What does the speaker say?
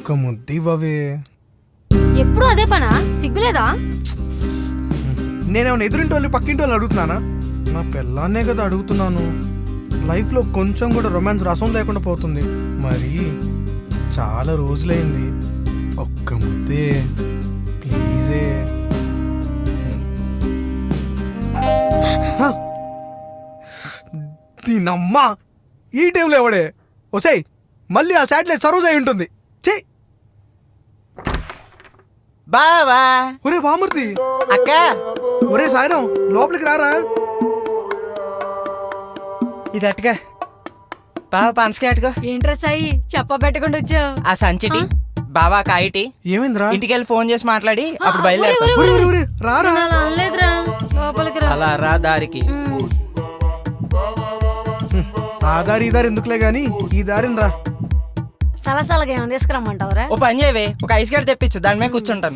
ఒక్క ముద్దివ్వవే. ఎప్పుడు అదే పనా? సిగ్గులేదా? నేనేమన్నా ఎదురింటి వాళ్ళు పక్కింటి వాళ్ళు అడుగుతున్నానా? నా పిల్లాన్నే కదా అడుగుతున్నాను. లైఫ్లో కొంచెం కూడా రొమాన్స్ రసం లేకుండా పోతుంది. మరి చాలా రోజులైంది. ఒక్క ముద్దే ప్లీజే. దీనమ్మా ఈ టైంలో ఎవడే? ఒసేయ్ మళ్ళీ ఆ శాటిలైట్ సరోజ్ అయి ఉంటుంది. చెయ్ బావా. ఒరే బామూర్తి. అక్క. ఒరే సాయిరం లోపలికి రారా. ఇది అట్టుగా బావా, పనసకాయ అట్టుగా. ఏంట్రా సాయి చెప్పబెట్టకుండా వచ్చావు? ఆ సంచిటి బావా కాయిటి. ఏమైందిరా? ఇంటికి వెళ్ళి ఫోన్ చేసి మాట్లాడి అప్పుడు బయలుదేరా. ఒరే, ఒరే, ఒరే, రారా. నేను అలా అనలేదురా, లోపలికి రా. అలా రా దారికి. ఆ దారి ఈ దారి ఎందుకులే గాని ఈ దారిని రా. సలసలగా ఏమైనా తీసుకురమ్మంటావురా? ఓ పని చేయవే, ఒక ఐస్ గడ్డ తెప్పించు, దాని మీద కూర్చుంటాను.